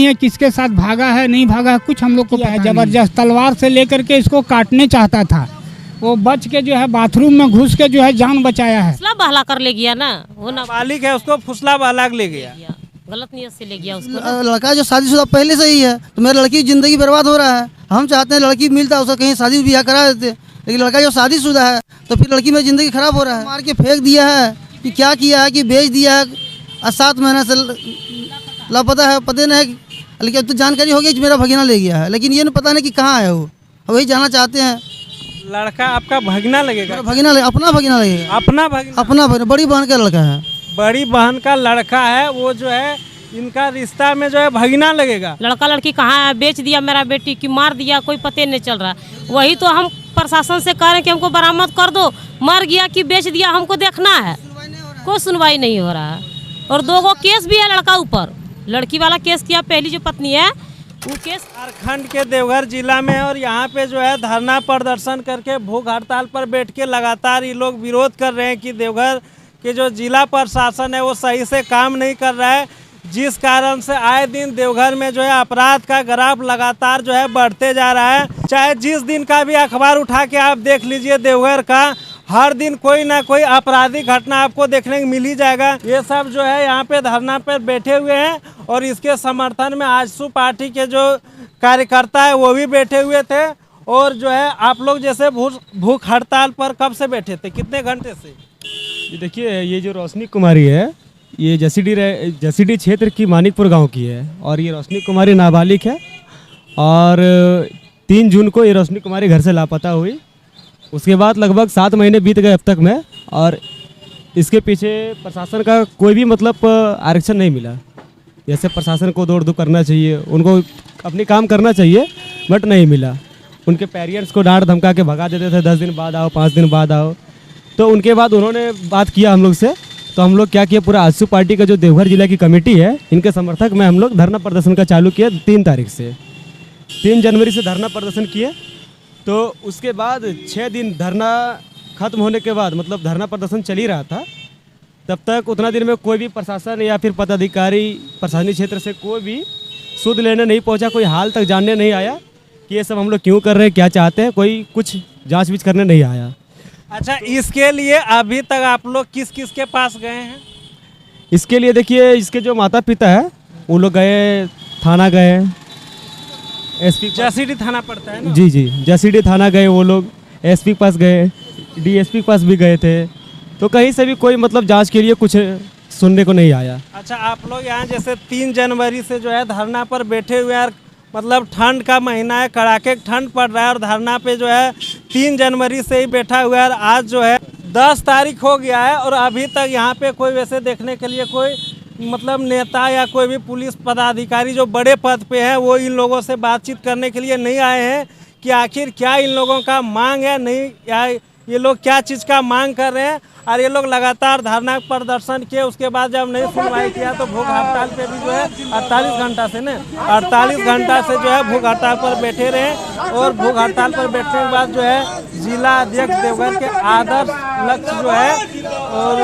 है किसके साथ भागा है नहीं भागा है, कुछ हम लोग को पता जबरदस्त तलवार से लेकर के इसको काटने चाहता था। वो बच के जो है बाथरूम में घुस के जो है जान बचाया है। फुसला बहला कर ले गया ना, वो ना नाबालिग है उसको फुसला बहला ले गया, गलत नियत से ले गया उसको। लड़का जो शादीशुदा पहले से ही है तो मेरे लड़की की जिंदगी बर्बाद हो रहा है। हम चाहते हैं लड़की मिलता उसका कहीं शादी ब्याह करा देते, लेकिन लड़का जो शादीशुदा है तो फिर लड़की में जिंदगी खराब हो रहा है। मार के फेंक दिया है कि क्या किया है कि बेच दिया है, 7 महीने से लापता है, पता नहीं है। लेकिन अब तो जानकारी हो गई कि मेरा भगीना ले गया है, लेकिन ये नहीं पता नहीं कि कहाँ है वो, वही जाना चाहते हैं। लड़का आपका भगना लगेगा? भगीना अपना भगीना लगेगा, अपना भगना, अपना भगीना, बड़ी बहन का लड़का है। बड़ी बहन का लड़का है, वो जो है इनका रिश्ता में जो है भगना लगेगा। लड़का लड़की कहाँ है, बेच दिया मेरा बेटी कि मार दिया, कोई पते नहीं चल रहा। वही तो हम प्रशासन से कह रहे हैं कि हमको बरामद कर दो, मर गया कि बेच दिया हमको देखना है। कोई सुनवाई नहीं हो रहा है। और 2 केस भी है लड़का ऊपर, लड़की वाला केस किया, पहली जो पत्नी है वो केस झारखंड के देवघर जिला में। और यहाँ पे जो है धरना प्रदर्शन करके भूख हड़ताल पर बैठ के लगातार ये लोग विरोध कर रहे हैं कि देवघर के जो जिला प्रशासन है वो सही से काम नहीं कर रहा है, जिस कारण से आए दिन देवघर में जो है अपराध का ग्राफ लगातार जो है बढ़ते जा रहा है। चाहे जिस दिन का भी अखबार उठा के आप देख लीजिए, देवघर का हर दिन कोई ना कोई आपराधिक घटना आपको देखने को मिल ही जाएगा। ये सब जो है यहाँ पे धरना पर बैठे हुए हैं और इसके समर्थन में आजसू पार्टी के जो कार्यकर्ता है वो भी बैठे हुए थे। और जो है आप लोग जैसे भूख हड़ताल पर कब से बैठे थे, कितने घंटे से? ये देखिए, ये जो रोशनी कुमारी है ये जसीडी क्षेत्र की मानिकपुर गांव की है और ये रोशनी कुमारी नाबालिग है। और 3 जून को ये रोशनी कुमारी घर से लापता हुई। उसके बाद लगभग 7 महीने बीत गए अब तक में, और इसके पीछे प्रशासन का कोई भी मतलब आरक्षण नहीं मिला। जैसे प्रशासन को दौड़ धूप करना चाहिए, उनको अपनी काम करना चाहिए, बट नहीं मिला। उनके पेरेंट्स को डांट धमका के भगा देते थे, 10 दिन बाद आओ, 5 दिन बाद आओ। तो उनके बाद उन्होंने बात किया हम लोग से, तो हम लोग क्या किया, पूरा आजसू पार्टी का जो देवघर जिला की कमेटी है इनके समर्थक में हम लोग धरना प्रदर्शन का चालू किया। 3 तारीख से 3 जनवरी से धरना प्रदर्शन किए। तो उसके बाद 6 दिन धरना खत्म होने के बाद, मतलब धरना प्रदर्शन चल ही रहा था, तब तक उतना दिन में कोई भी प्रशासन या फिर पदाधिकारी प्रशासनिक क्षेत्र से कोई भी सुध लेने नहीं पहुंचा, कोई हाल तक जानने नहीं आया कि ये सब हम लोग क्यों कर रहे हैं, क्या चाहते हैं, कोई कुछ जांच बीच करने नहीं आया। अच्छा, इसके लिए अभी तक आप लोग किस किस के पास गए हैं? इसके लिए देखिए, इसके जो माता पिता है वो लोग गए, थाना गए, एसपी जसीडी थाना पड़ता है ना? जी जी, जसीडी थाना गए वो लोग, एसपी के पास गए, डीएसपी के पास भी गए थे। तो कहीं से भी कोई मतलब जांच के लिए कुछ सुनने को नहीं आया। अच्छा, आप लोग यहाँ जैसे 3 जनवरी से जो है धरना पर बैठे हुए हैं, मतलब ठंड का महीना है, कड़ाके ठंड पड़ रहा है और धरना पे जो है 3 जनवरी से ही बैठा हुआ है। आज जो है 10 तारीख हो गया है और अभी तक यहाँ पे कोई वैसे देखने के लिए कोई मतलब नेता या कोई भी पुलिस पदाधिकारी जो बड़े पद पे है वो इन लोगों से बातचीत करने के लिए नहीं आए हैं कि आखिर क्या इन लोगों का मांग है, नहीं, या ये लोग क्या चीज़ का मांग कर रहे हैं। और ये लोग लगातार धरना प्रदर्शन किए, उसके बाद जब नहीं सुनवाई किया तो भूख हड़ताल पे भी जो है 48 घंटा से 48 घंटा से जो है भूख हड़ताल पर बैठे रहे। और भूख हड़ताल पर बैठने के बाद जो है जिला अध्यक्ष देवघर के आदर्श लक्ष्य जो है और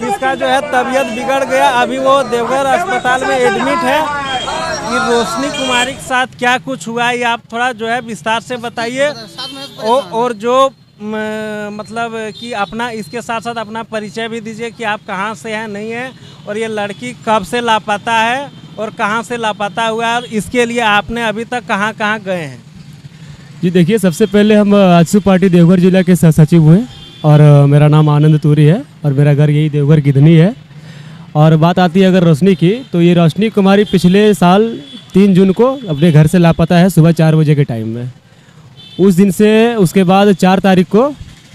इसका जो है तबीयत बिगड़ गया, अभी वो देवघर अस्पताल में एडमिट है। ये रोशनी कुमारी के साथ क्या कुछ हुआ है, ये आप थोड़ा जो है विस्तार से बताइए। और जो मतलब कि अपना इसके साथ साथ अपना परिचय भी दीजिए कि आप कहाँ से हैं, नहीं है, और ये लड़की कब से लापता है और कहाँ से लापता हुआ है, और इसके लिए आपने अभी तक कहाँ कहाँ गए हैं? जी देखिए, सबसे पहले हम आजसू पार्टी देवघर जिला के सह सचिव हुए और मेरा नाम आनंद तूरी है और मेरा घर यही देवघर गिधनी है। और बात आती है अगर रोशनी की, तो ये रोशनी कुमारी पिछले साल 3 जून को अपने घर से लापता है सुबह 4 बजे के टाइम में। उस दिन से उसके बाद 4 तारीख को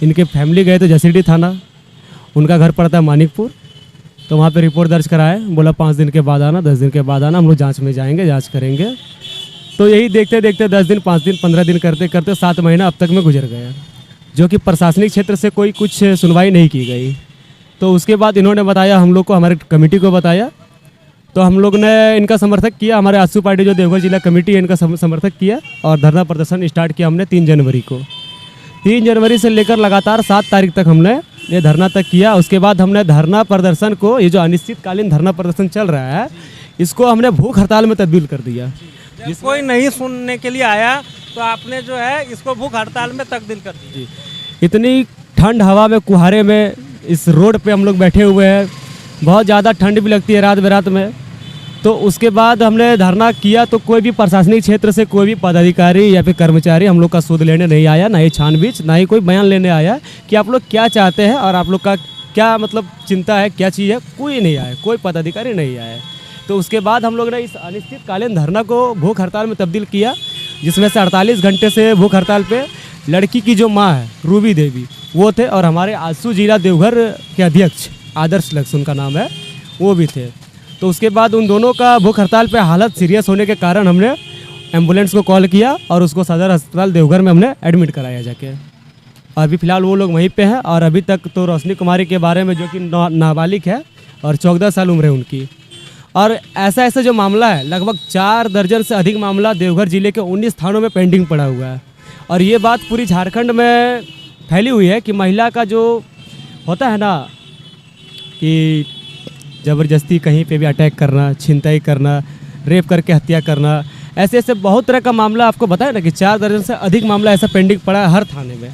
इनके फैमिली गए थे जसीडी थाना, उनका घर पड़ता है मानिकपुर, तो वहाँ पे रिपोर्ट दर्ज कराए, बोला 5 दिन के बाद आना, 10 दिन के बाद आना, हम लोग जांच में जाएंगे, जांच करेंगे। तो यही देखते देखते 10 दिन, 5 दिन, 15 दिन करते करते 7 महीना अब तक में गुजर गए, जो कि प्रशासनिक क्षेत्र से कोई कुछ सुनवाई नहीं की गई। तो उसके बाद इन्होंने बताया हम लोग को, हमारे कमेटी को बताया, तो हम लोग ने इनका समर्थक किया, हमारे आजसू पार्टी जो देवघर जिला कमेटी है इनका समर्थक किया और धरना प्रदर्शन स्टार्ट किया हमने 3 जनवरी को। 3 जनवरी से लेकर लगातार 7 तारीख तक हमने ये धरना तक किया। उसके बाद हमने धरना प्रदर्शन को, ये जो अनिश्चितकालीन धरना प्रदर्शन चल रहा है, इसको हमने भूख हड़ताल में तब्दील कर दिया। जब कोई नहीं सुनने के लिए आया तो आपने जो है इसको भूख हड़ताल में तब्दील कर दी। इतनी ठंड हवा में कुहारे में इस रोड पे हम लोग बैठे हुए हैं, बहुत ज़्यादा ठंड भी लगती है रात बेरात में। तो उसके बाद हमने धरना किया तो कोई भी प्रशासनिक क्षेत्र से कोई भी पदाधिकारी या फिर कर्मचारी हम लोग का सूद लेने नहीं आया, ना ही छानबीन, ना ही कोई बयान लेने आया कि आप लोग क्या चाहते हैं और आप लोग का क्या मतलब चिंता है, क्या चीज़ है, कोई नहीं आया, कोई पदाधिकारी नहीं आया। तो उसके बाद हम लोग ने इस अनिश्चितकालीन धरना को भूख हड़ताल में तब्दील किया, जिसमें से 48 घंटे से भूख हड़ताल पे लड़की की जो माँ है रूबी देवी वो थे, और हमारे आजसू जिला देवघर के अध्यक्ष आदर्श लक्ष्य उनका नाम है, वो भी थे। तो उसके बाद उन दोनों का भूख हड़ताल पे हालत सीरियस होने के कारण हमने एम्बुलेंस को कॉल किया और उसको सदर अस्पताल देवघर में हमने एडमिट कराया जाके। अभी फ़िलहाल वो लोग वहीं पे हैं, और अभी तक तो रोशनी कुमारी के बारे में, जो कि नाबालिग है और 14 साल उम्र है उनकी, और ऐसा जो मामला है लगभग 4 दर्जन से अधिक मामला देवघर जिले के 19 थानों में पेंडिंग पड़ा हुआ है। और ये बात पूरी झारखंड में फैली हुई है कि महिला का जो होता है ना कि ज़बरदस्ती कहीं पे भी अटैक करना, छिनताई करना, रेप करके हत्या करना, ऐसे ऐसे बहुत तरह का मामला आपको बताया ना कि 4 दर्जन से अधिक मामला ऐसा पेंडिंग पड़ा है हर थाने में।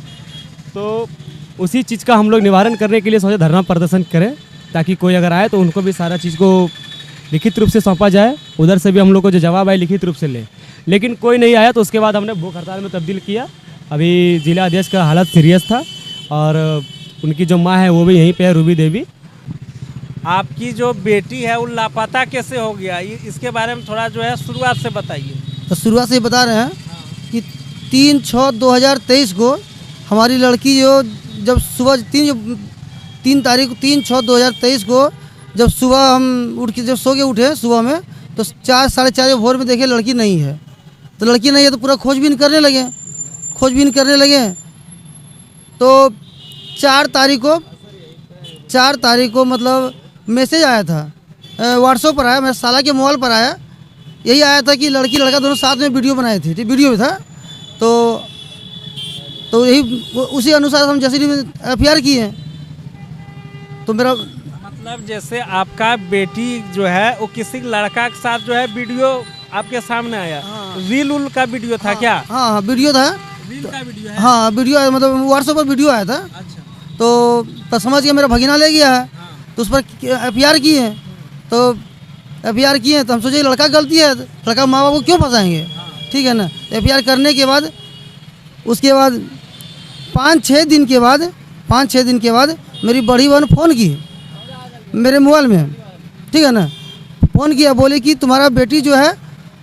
तो उसी चीज़ का हम लोग निवारण करने के लिए सोचे धरना प्रदर्शन करें, ताकि कोई अगर आए तो उनको भी सारा चीज़ को लिखित रूप से सौंपा जाए, उधर से भी हम लोग को जो जवाब आए लिखित रूप से ले। लेकिन कोई नहीं आया तो उसके बाद हमने भूख हड़ताल में तब्दील किया। अभी जिला अध्यक्ष का हालत सीरियस था और उनकी जो माँ है वो भी यहीं पे है, रूबी देवी। आपकी जो बेटी है वो लापता कैसे हो गया, इसके बारे में थोड़ा जो है शुरुआत से बताइए। तो शुरुआत से ही बता रहे हैं कि 3/6/2023 को हमारी लड़की जो जब सुबह 3/6/2023 को जब सुबह हम उठ के जब सो के उठे सुबह में तो 4 साढ़े 4 भोर में देखे लड़की नहीं है। तो लड़की नहीं है तो पूरा खोजबीन करने लगे। तो 4 तारीख को मतलब मैसेज आया था, व्हाट्सएप पर आया, मेरे साला के मोबाइल पर आया। यही आया था कि लड़की लड़का दोनों साथ में वीडियो बनाए थे, वीडियो में था। तो यही उसी अनुसार हम जैसे FIR किए हैं। तो मेरा मतलब जैसे आपका बेटी जो है वो किसी लड़का के साथ जो है वीडियो आपके सामने आया, रील का वीडियो था क्या? हाँ वीडियो था, रील का वीडियो है। हाँ वीडियो मतलब व्हाट्सएप पर वीडियो आया था। अच्छा। तो समझ के मेरा भगीना ले गया है, तो उस पर FIR किए हैं। तो FIR किए हैं तो हम सोचे लड़का गलती है, लड़का माँ बाप को क्यों फंसाएंगे, ठीक है ना। तो FIR करने के बाद उसके बाद 5-6 दिन के बाद मेरी बड़ी बहन फ़ोन की मेरे मोबाइल में, ठीक है ना। फ़ोन किया, बोले कि तुम्हारा बेटी जो है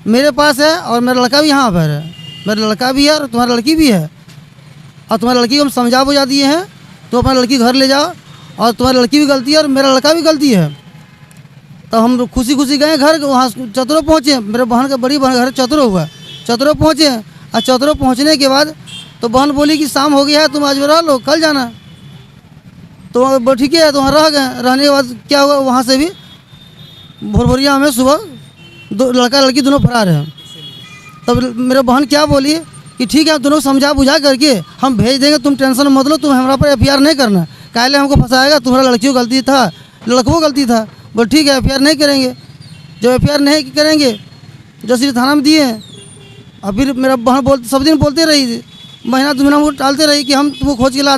मेरे पास है और मेरा लड़का भी यहाँ पर है, मेरा लड़का भी है और तुम्हारा लड़की भी है, और तुम्हारी लड़की को हम समझा बुझा दिए हैं, तो अपना लड़की घर ले जाओ, और तुम्हारी लड़की भी गलती है और मेरा लड़का भी गलती है। तो हम खुशी गए घर, वहाँ चतुरो पहुँचे, मेरे बहन का बड़ी बहन घर चतुरो हुआ, चतुरो पहुँचे। और चतुरो पहुँचने के बाद तो बहन बोली कि शाम हो गया है, तुम आज रह लो, कल जाना। तो ठीक है, तो वहाँ रह गए। रहने के बाद क्या हुआ, वहाँ से भी भोरभोरिया में सुबह लड़का लड़की दोनों फरार हैं। तब मेरे बहन क्या बोली कि ठीक है, दोनों समझा बुझा करके हम भेज देंगे, तुम टेंशन मत लो, तुम हमारा पर FIR नहीं करना, काहे हमको फंसाएगा, तुम्हारा लड़कियों को गलती था, लड़कों गलती था। बोल ठीक है, FIR नहीं करेंगे। जब FIR नहीं करेंगे जैसे थाना में दिए, और फिर मेरा बहन सब दिन बोलते रही, महीना 2 महीना वो टालते रही कि हम तुमको खोज के ला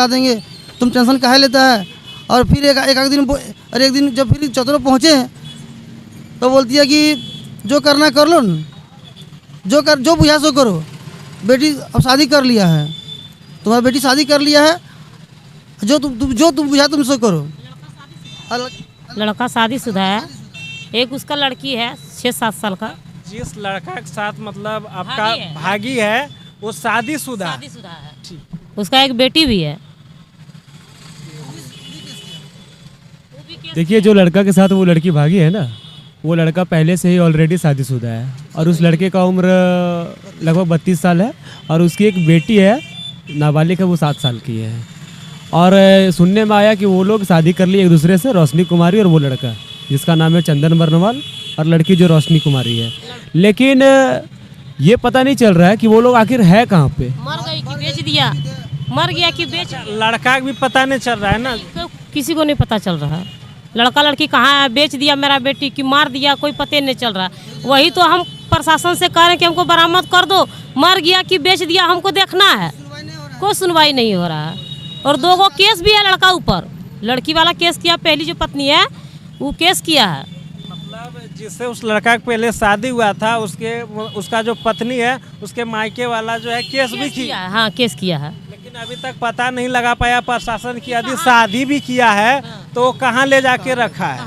देंगे, तुम टेंशन काहे लेता है। और फिर एक दिन जब फिर चतुरो पहुँचे तो बोलती है कि जो करना कर लो, जो बुझा सो करो, बेटी अब शादी कर लिया है, तुम्हारी बेटी शादी कर लिया है, जो तुम बुझा तुम सो करो। लड़का शादीशुदा है, एक उसका लड़की है 6-7 साल का। जिस लड़का के साथ मतलब आपका भागी है वो शादीशुदा है। उसका एक बेटी भी है। देखिए, जो लड़का के साथ वो लड़की भागी है ना, वो लड़का पहले से ही ऑलरेडी शादीशुदा है, और उस लड़के का उम्र लगभग 32 साल है, और उसकी एक बेटी है नाबालिग है, वो 7 साल की है। और सुनने में आया कि वो लोग शादी कर लिए एक दूसरे से, रोशनी कुमारी और वो लड़का जिसका नाम है चंदन बर्नवाल, और लड़की जो रोशनी कुमारी है। लेकिन ये पता नहीं चल रहा है कि वो लोग आखिर है कहाँ पे, मर गई कि बेच दिया, मर गया कि बेच। लड़का भी पता नहीं चल रहा है ना, किसी को नहीं पता चल रहा है। लड़का लड़की कहाँ है, बेच दिया मेरा बेटी कि मार दिया, कोई पते नहीं चल रहा। वही तो हम प्रशासन से कह रहे हैं कि हमको बरामद कर दो, मर गया कि बेच दिया हमको देखना है। कोई सुनवाई नहीं हो रहा है। और 2 केस भी है लड़का ऊपर, लड़की वाला केस किया, पहली जो पत्नी है वो केस किया है। मतलब जिससे उस लड़का के पहले शादी हुआ था उसका जो पत्नी है उसके मायके वाला जो है केस भी किया है। हाँ, केस किया है, लेकिन अभी तक पता नहीं लगा पाया प्रशासन की यदि शादी भी किया है तो वो कहाँ ले जाके रखा है।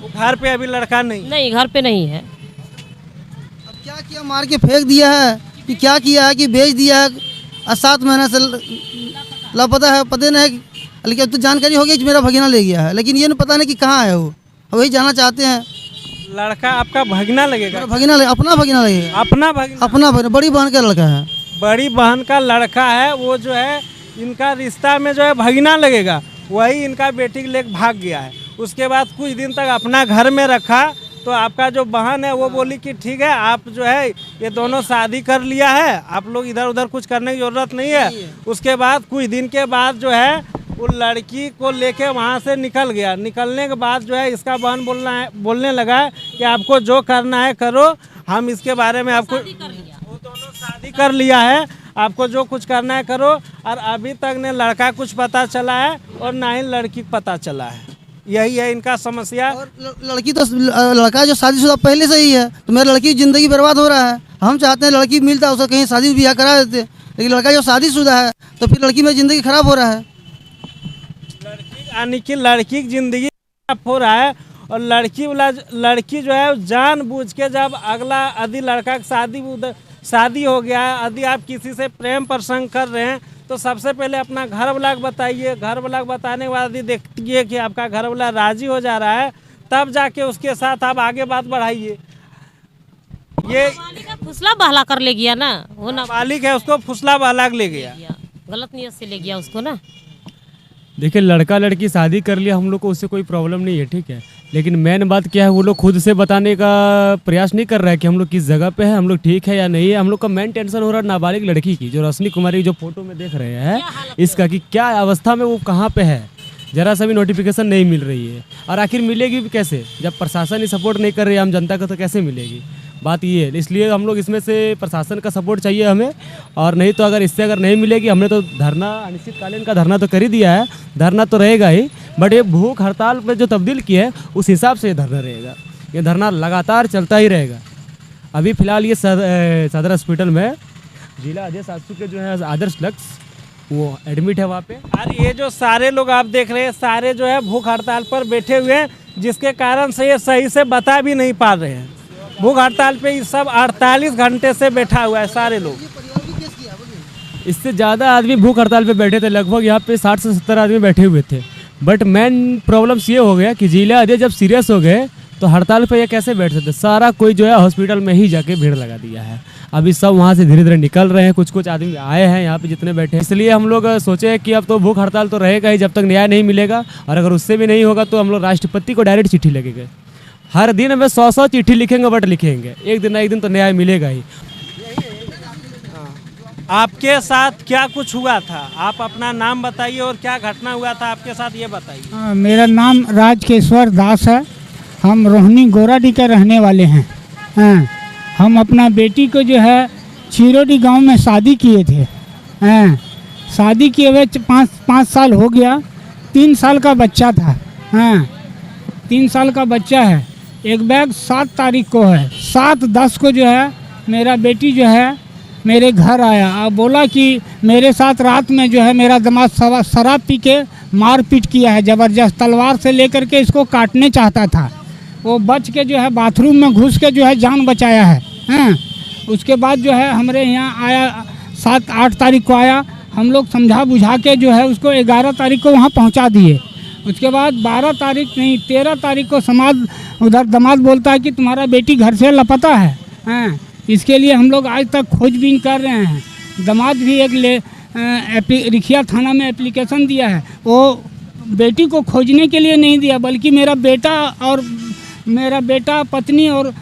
वो घर पे अभी लड़का नहीं घर पे नहीं है। अब क्या किया, मार के फेंक दिया है कि क्या किया है कि बेच दिया है। 7 महीने से लापता है, पता नहीं है। लेकिन अब तो जानकारी हो गई कि मेरा भगीना ले गया है, लेकिन ये नहीं पता नहीं कि कहाँ है वो। वही जाना चाहते हैं। लड़का आपका भगना लगेगा? मेरा भगीना अपना भगीना लगेगा। अपना भगना? अपना भगीना, बड़ी बहन का लड़का है। बड़ी बहन का लड़का है, वो जो है इनका रिश्ता में जो है भगना लगेगा। वही इनका बेटी के लेकर भाग गया है। उसके बाद कुछ दिन तक अपना घर में रखा तो आपका जो बहन है वो बोली कि ठीक है, आप जो है ये दोनों शादी कर लिया है, आप लोग इधर उधर कुछ करने की ज़रूरत नहीं है। उसके बाद कुछ दिन के बाद जो है वो लड़की को लेके वहाँ से निकल गया। निकलने के बाद जो है इसका बहन बोलने लगा कि आपको जो करना है करो, हम इसके बारे में आपको, वो दोनों शादी कर लिया है, आपको जो कुछ करना है करो। और अभी तक ने लड़का कुछ पता चला है और ना ही लड़की पता चला है। यही है इनका समस्या। और लड़की तो लड़का जो शादीशुदा पहले से ही है, तो मेरे लड़की की ज़िंदगी बर्बाद हो रहा है। हम चाहते हैं लड़की मिलता उसका कहीं शादी ब्याह करा देते, लेकिन लड़का जो शादीशुदा है तो फिर लड़की में ज़िंदगी खराब हो रहा है। यानी कि लड़की की ज़िंदगी खराब हो रहा है। और लड़की जो है जानबूझ के, जब अगला यदि लड़का की शादी हो गया है, यदि आप किसी से प्रेम प्रसंग कर रहे हैं तो सबसे पहले अपना घर वाला को बताइए। घर वाला को बताने के बाद यदि देखिए कि आपका घर वाला राजी हो जा रहा है, तब जाके उसके साथ आप आगे बात बढ़ाइए। ये फुसला बहला कर ले गया ना, वो नाबालिग है, उसको फुसला बहला ले गया, गलत नियत से ले गया उसको ना। देखिए, लड़का लड़की शादी कर लिया, हम लोग को उससे कोई प्रॉब्लम नहीं है, ठीक है। लेकिन मेन बात क्या है, वो लोग खुद से बताने का प्रयास नहीं कर रहा है कि हम लोग किस जगह पे है, हम लोग ठीक है या नहीं है। हम लोग का मेन टेंशन हो रहा है नाबालिग लड़की की, जो रोशनी कुमारी जो फोटो में देख रहे हैं इसका, कि क्या अवस्था में वो कहाँ पे है। जरा सा भी नोटिफिकेशन नहीं मिल रही है। और आखिर मिलेगी भी कैसे, जब प्रशासन ही सपोर्ट नहीं कर रही है आम जनता का, तो कैसे मिलेगी। बात ये है, इसलिए हम लोग इसमें से प्रशासन का सपोर्ट चाहिए हमें। और नहीं तो अगर नहीं मिलेगी, हमने तो धरना, अनिश्चितकालीन का धरना तो कर ही दिया है, धरना तो रहेगा ही। बट ये भूख हड़ताल पर जो तब्दील की है उस हिसाब से ये धरना रहेगा। ये धरना लगातार चलता ही रहेगा। अभी फिलहाल ये सदर हॉस्पिटल में जिला अजय सासू के जो है आदर्श लक्ष्य वो एडमिट है वहाँ पे। और ये जो सारे लोग आप देख रहे हैं, सारे जो है भूख हड़ताल पर बैठे हुए हैं, जिसके कारण से ये सही से बता भी नहीं पा रहे हैं। भूख हड़ताल पे ये सब 48 घंटे से बैठा हुआ है सारे लोग। इससे ज़्यादा आदमी भूख हड़ताल पे बैठे थे, लगभग यहाँ पे 60 से 70 आदमी बैठे हुए थे। बट मेन प्रॉब्लम्स ये हो गया कि जिला अजय जब सीरियस हो गए तो हड़ताल पे ये कैसे बैठ सकते। सारा कोई जो है हॉस्पिटल में ही जाके भीड़ लगा दिया है। अभी सब वहाँ से धीरे धीरे निकल रहे हैं, कुछ आदमी आए हैं यहाँ पे जितने बैठे हैं। इसलिए हम लोग सोचे कि अब तो भूख हड़ताल तो रहेगा ही जब तक न्याय नहीं मिलेगा। और अगर उससे भी नहीं होगा तो हम लोग राष्ट्रपति को डायरेक्ट चिट्ठी लिखेंगे। हर दिन हमें 100 चिट्ठी लिखेंगे, बट लिखेंगे, एक दिन ना एक दिन तो न्याय मिलेगा ही। आपके साथ क्या कुछ हुआ था, आप अपना नाम बताइए और क्या घटना हुआ था आपके साथ ये बताइए। मेरा नाम राजकेश्वर दास है। हम रोहिणी गोराडी के रहने वाले हैं। हाँ, हम अपना बेटी को जो है चिरोडी गांव में शादी किए थे। हाँ, शादी किए हुए 5 साल हो गया। 3 साल का बच्चा था। हाँ, 3 साल का बच्चा है। एक बैग 7 तारीख को है। 7/10 को जो है मेरा बेटी जो है मेरे घर आया और बोला कि मेरे साथ रात में जो है मेरा दामाद शराब पी के मारपीट किया है ज़बरदस्त। तलवार से लेकर के इसको काटने चाहता था। वो बच के जो है बाथरूम में घुस के जो है जान बचाया है। हाँ, उसके बाद जो है हमारे यहाँ आया 7-8 तारीख को आया। हम लोग समझा बुझा के जो है उसको 11 तारीख को वहाँ पहुँचा दिए। उसके बाद 12 तारीख नहीं 13 तारीख को समाज उधर दामाद बोलता है कि तुम्हारा बेटी घर से लापता है। हाँ, इसके लिए हम लोग आज तक खोजबीन कर रहे हैं। दामाद भी एक रिखिया थाना में एप्लीकेशन दिया है। वो बेटी को खोजने के लिए नहीं दिया, बल्कि मेरा बेटा पत्नी और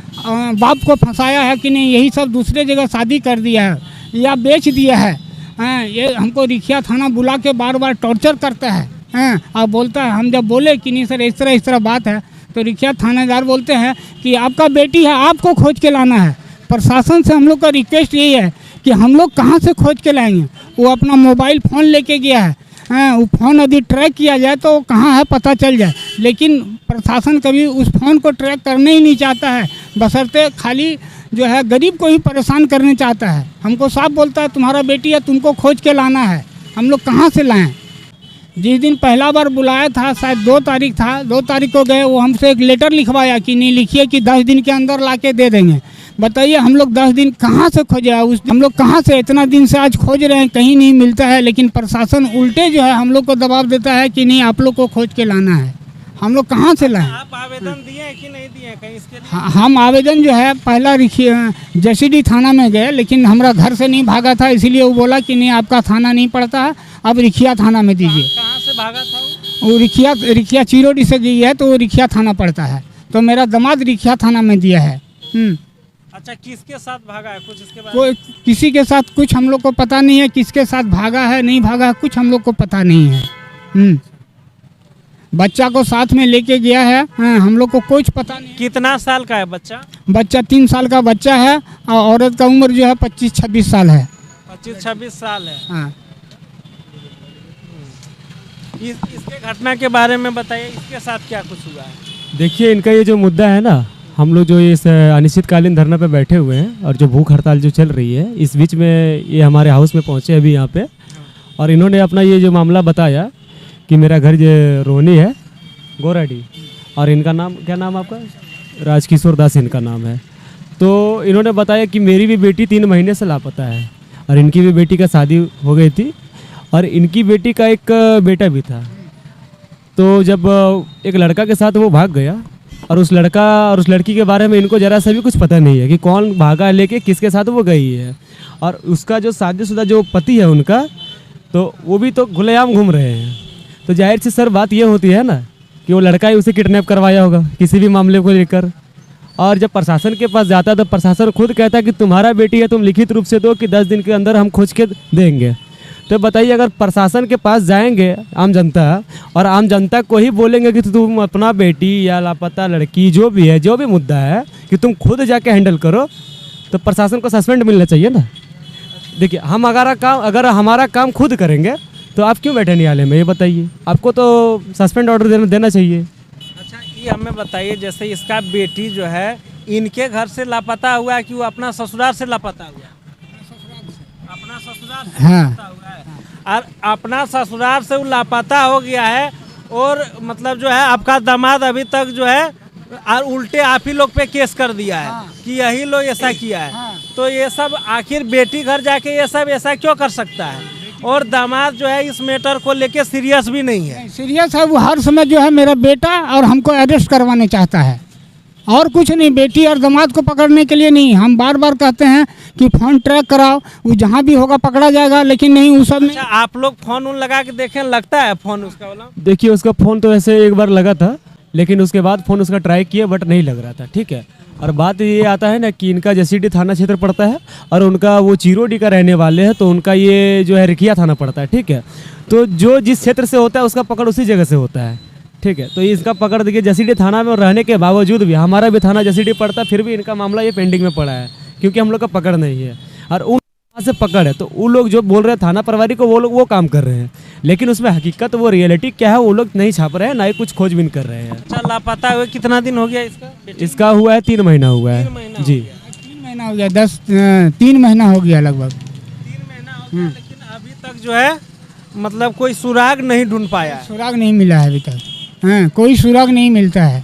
बाप को फंसाया है कि नहीं, यही सब दूसरे जगह शादी कर दिया है या बेच दिया है। हाँ, ये हमको रिखिया थाना बुला के बार बार टॉर्चर करता है हैं। अब बोलता है, हम जब बोले कि नहीं सर इस तरह बात है, तो रिक्शा थानेदार बोलते हैं कि आपका बेटी है, आपको खोज के लाना है। प्रशासन से हम लोग का रिक्वेस्ट यही है कि हम लोग कहाँ से खोज के लाएंगे। वो अपना मोबाइल फ़ोन लेके गया है, वो फ़ोन यदि ट्रैक किया जाए तो कहाँ है पता चल जाए, लेकिन प्रशासन कभी उस फ़ोन को ट्रैक करने ही नहीं चाहता है, बशर्ते खाली जो है गरीब को ही परेशान करने चाहता है। हमको साफ बोलता है तुम्हारा बेटी है, तुमको खोज के लाना है। हम लोग कहाँ से लाएं? जिस दिन पहला बार बुलाया था, शायद 2 तारीख था, 2 तारीख को गए, वो हमसे एक लेटर लिखवाया कि नहीं लिखिए कि 10 दिन के अंदर ला के दे देंगे। बताइए हम लोग 10 दिन कहाँ से खोजे? हम लोग कहाँ से इतना दिन से आज खोज रहे हैं, कहीं नहीं मिलता है, लेकिन प्रशासन उल्टे जो है हम लोग को दबाव देता है कि नहीं आप लोग को खोज के लाना है। हम लोग कहाँ से लाएं? आप आवेदन दिए हैं कि नहीं दिए हैं कहीं इसके लिए? हम आवेदन जो है पहला जसीडी थाना में गए, लेकिन हमारा घर से नहीं भागा था, इसीलिए वो बोला कि नहीं आपका थाना नहीं पड़ता है, अब रिखिया थाना में दीजिए। कहाँ से भागा था वो रिखिया चिरोडी से गई है, तो वो रिखिया थाना पड़ता है, तो मेरा दामाद रिखिया थाना में दिया है। अच्छा, किसके साथ भागा है कुछ इसके बारे कोई किसी के साथ कुछ हम लोग को पता नहीं है, किसके साथ भागा है नहीं भागा है कुछ हम लोग को पता नहीं है। बच्चा को साथ में लेके गया है, हम लोग को कुछ पता नहीं। कितना साल का है बच्चा? बच्चा 3 साल का बच्चा है, और औरत का उम्र जो है 25-26 साल है। 25-26 साल है। हाँ। इसके घटना के बारे में बताइए, इसके साथ क्या कुछ हुआ है? देखिए, इनका ये जो मुद्दा है ना, हम लोग जो इस अनिश्चितकालीन धरना पे बैठे हुए हैं और जो भूख हड़ताल जो चल रही है, इस बीच में ये हमारे हाउस में पहुँचे अभी यहाँ पे, और इन्होंने अपना ये जो मामला बताया कि मेरा घर जो रोहनी है गोराडी, और इनका नाम क्या नाम आपका? राजकिशोर दास इनका नाम है। तो इन्होंने बताया कि मेरी भी बेटी 3 महीने से लापता है, और इनकी भी बेटी का शादी हो गई थी, और इनकी बेटी का एक बेटा भी था। तो जब एक लड़का के साथ वो भाग गया, और उस लड़का और उस लड़की के बारे में इनको ज़रा सा भी कुछ पता नहीं है कि कौन भागा लेके किसके साथ वो गई है, और उसका जो शादीशुदा जो पति है उनका, तो वो भी तो खुलेआम घूम रहे हैं। तो जाहिर सी सर बात ये होती है ना कि वो लड़का ही उसे किडनैप करवाया होगा किसी भी मामले को लेकर, और जब प्रशासन के पास जाता है तो प्रशासन खुद कहता है कि तुम्हारा बेटी है, तुम लिखित रूप से दो कि 10 दिन के अंदर हम खोज के देंगे। तो बताइए, अगर प्रशासन के पास जाएंगे आम जनता, और आम जनता को ही बोलेंगे कि तुम अपना बेटी या लापता लड़की जो भी है, जो भी मुद्दा है कि तुम खुद जाके हैंडल करो, तो प्रशासन को सस्पेंड मिलना चाहिए ना। देखिए, हम अगर हमारा काम खुद करेंगे तो आप क्यों बैठे न्यायालय में, ये बताइए? आपको तो सस्पेंड ऑर्डर देना चाहिए। अच्छा, ये हमें बताइए, जैसे इसका बेटी जो है इनके घर से लापता हुआ है कि वो अपना ससुराल से लापता हुआ है? अपना ससुराल से लापता हुआ है, और अपना ससुराल से वो लापता हो गया है, और मतलब जो है आपका दामाद अभी तक जो है और उल्टे आप ही लोग पे केस कर दिया है कि यही लोग ऐसा किया है। तो ये सब आखिर बेटी घर जाके ये सब ऐसा क्यों कर सकता है? और दामाद जो है इस मैटर को लेके सीरियस भी नहीं है। सीरियस है, वो हर समय जो है मेरा बेटा और हमको अरेस्ट करवाने चाहता है, और कुछ नहीं। बेटी और दामाद को पकड़ने के लिए नहीं, हम बार बार कहते हैं कि फ़ोन ट्रैक कराओ, वो जहाँ भी होगा पकड़ा जाएगा, लेकिन नहीं, वो सब नहीं। अच्छा, आप लोग फ़ोन उन लगा के देखें, लगता है फ़ोन उसका वाला? देखिए, उसका फ़ोन तो ऐसे एक बार लगा था, लेकिन उसके बाद फ़ोन उसका ट्राई किया बट नहीं लग रहा था। ठीक है, और बात ये आता है ना कि इनका जसीडी थाना क्षेत्र पड़ता है, और उनका वो चिरोडी का रहने वाले हैं, तो उनका ये जो है रिखिया थाना पड़ता है। ठीक है, तो जो जिस क्षेत्र से होता है उसका पकड़ उसी जगह से होता है। ठीक है, तो इसका पकड़ देखिए जसीडी थाना में रहने के बावजूद भी, हमारा भी थाना जसीडी पड़ता है, फिर भी इनका मामला ये पेंडिंग में पड़ा है, क्योंकि हम लोग का पकड़ नहीं है। और उन से पकड़ है, तो वो लोग जो बोल रहे हैं थाना प्रभारी को, वो लोग वो काम कर रहे हैं, लेकिन उसमें हकीकत वो रियलिटी क्या है वो लोग नहीं छाप रहे हैं, ना ही कुछ खोजबीन कर रहे हैं। अच्छा, लापता हुए कितना दिन हो गया इसका? इसका हुआ है 3 महीना हुआ है। 3 महीना जी, 3 महीना हो गया, 3 महीना हो गया लगभग। 3 महीना हो गया, लेकिन अभी तक जो है मतलब कोई सुराग नहीं ढूंढ पाया है। सुराग नहीं मिला है अभी तक, हाँ, कोई सुराग नहीं मिलता है।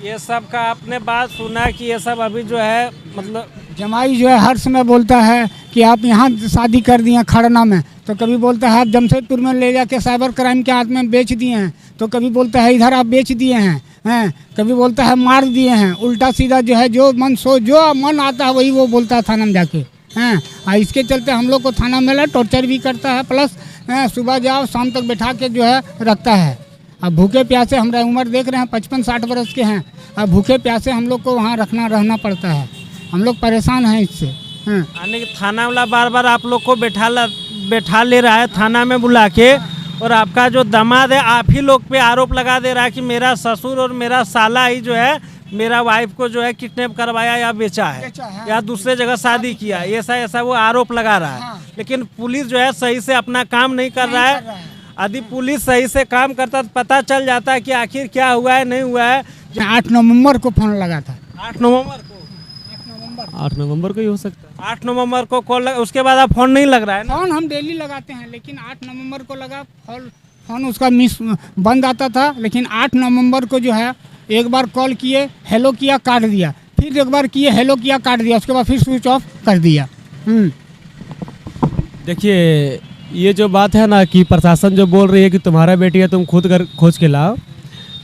ये सब का आपने बात सुना कि ये सब अभी जो है मतलब जमाई जो है हर समय बोलता है कि आप यहाँ शादी कर दिए खड़ना में, तो कभी बोलता है आप जमशेदपुर में ले जाके साइबर क्राइम के हाथ में बेच दिए हैं, तो कभी बोलता है इधर आप बेच दिए हैं, कभी बोलता है मार दिए हैं। उल्टा सीधा जो है जो मन आता है वही वो बोलता है थाना में जाके, हैं। इसके चलते हम लोग को थाना में टॉर्चर भी करता है, प्लस सुबह जाओ शाम तक बैठा के जो है रखता है। अब भूखे प्यासे, हमारा उम्र देख रहे हैं 55-60 वर्ष के हैं, अब भूखे प्यासे हम लोग को वहाँ रहना पड़ता है। हम लोग परेशान हैं इससे। यानी कि थाना वाला बार बार आप लोग को बैठा ले रहा है थाना में बुला के, और आपका जो दामाद है आप ही लोग पे आरोप लगा दे रहा है कि मेरा ससुर और मेरा साला ही जो है मेरा वाइफ को जो है किडनैप करवाया या बेचा है या दूसरे जगह शादी किया, ऐसा ऐसा वो आरोप लगा रहा है। लेकिन पुलिस जो है सही से अपना काम नहीं कर रहा है। यदि पुलिस सही से काम करता तो पता चल जाता है कि आखिर क्या हुआ है नहीं हुआ है। 8 नवंबर को फोन लगा था। 8 नवंबर को 8 नवंबर को ही हो सकता है। 8 नवंबर को कॉल उसके बाद आप फोन नहीं लग रहा है ना? फोन हम डेली लगाते हैं, लेकिन 8 नवंबर को लगा फोन उसका मिस बंद आता था। लेकिन 8 नवंबर को जो है एक बार कॉल किए, हेलो किया, काट दिया, फिर एक बार किए, हेलो किया, काट दिया, उसके बाद फिर स्विच ऑफ कर दिया। देखिए ये जो बात है ना कि प्रशासन जो बोल रही है कि तुम्हारा बेटी है तुम खुद कर खोज के लाओ,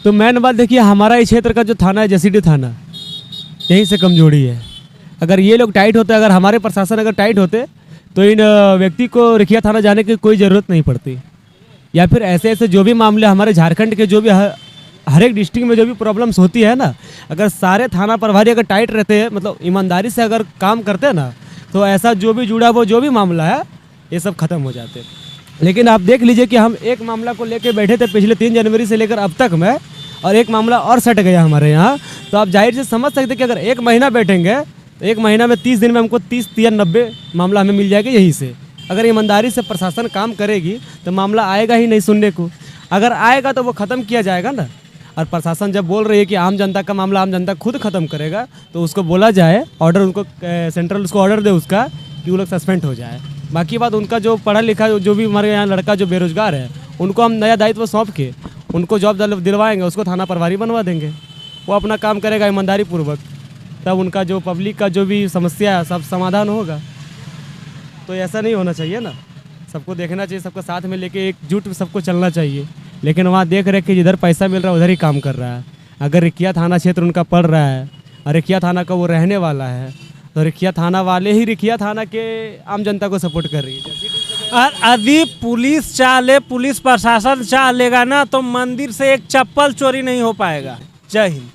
तो मेन बात देखिए हमारा इस क्षेत्र का जो थाना है जसीडीह थाना, यहीं से कमजोरी है। अगर ये लोग टाइट होते, अगर हमारे प्रशासन अगर टाइट होते तो इन व्यक्ति को रिखिया थाना जाने की कोई ज़रूरत नहीं पड़ती। या फिर ऐसे ऐसे जो भी मामले हमारे झारखंड के जो भी हर एक डिस्ट्रिक्ट में जो भी प्रॉब्लम्स होती है ना, अगर सारे थाना प्रभारी अगर टाइट रहते हैं, मतलब ईमानदारी से अगर काम करते हैं ना, तो ऐसा जो भी जुड़ा वो जो भी मामला है ये सब खत्म हो जाते। लेकिन आप देख लीजिए कि हम एक मामला को लेके बैठे थे पिछले 3 जनवरी से लेकर अब तक में, और एक मामला और सट गया हमारे यहाँ। तो आप जाहिर से समझ सकते कि अगर 1 महीना बैठेंगे तो 1 महीना में 30 दिन में हमको 30 या 90 मामला हमें मिल जाएगा यहीं से। अगर ईमानदारी से प्रशासन काम करेगी तो मामला आएगा ही नहीं सुनने को। अगर आएगा तो वो ख़त्म किया जाएगा ना। और प्रशासन जब बोल रही है कि आम जनता का मामला आम जनता खुद ख़त्म करेगा, तो उसको बोला जाए, ऑर्डर उनको सेंट्रल उसको ऑर्डर दे उसका कि वो लोग सस्पेंड हो जाए। बाकी बात उनका जो पढ़ा लिखा जो भी हमारे यहाँ लड़का जो बेरोजगार है उनको हम नया दायित्व सौंप के उनको जॉब दिलवाएंगे, उसको थाना प्रभारी बनवा देंगे, वो अपना काम करेगा ईमानदारी पूर्वक, तब उनका जो पब्लिक का जो भी समस्या है सब समाधान होगा। तो ऐसा नहीं होना चाहिए ना, सबको देखना चाहिए, सबको साथ में लेके एकजुट सबको चलना चाहिए। लेकिन वहाँ देख रहे कि जिधर पैसा मिल रहा है उधर ही काम कर रहा है। अगर रिखिया थाना क्षेत्र उनका पड़ रहा है और रिखिया थाना का वो रहने वाला है, तो रिखिया थाना वाले ही रिखिया थाना के आम जनता को सपोर्ट कर रही है। और यदि पुलिस चाह ले, पुलिस प्रशासन चाह लेगा ना, तो मंदिर से एक चप्पल चोरी नहीं हो पाएगा। जय हिंद।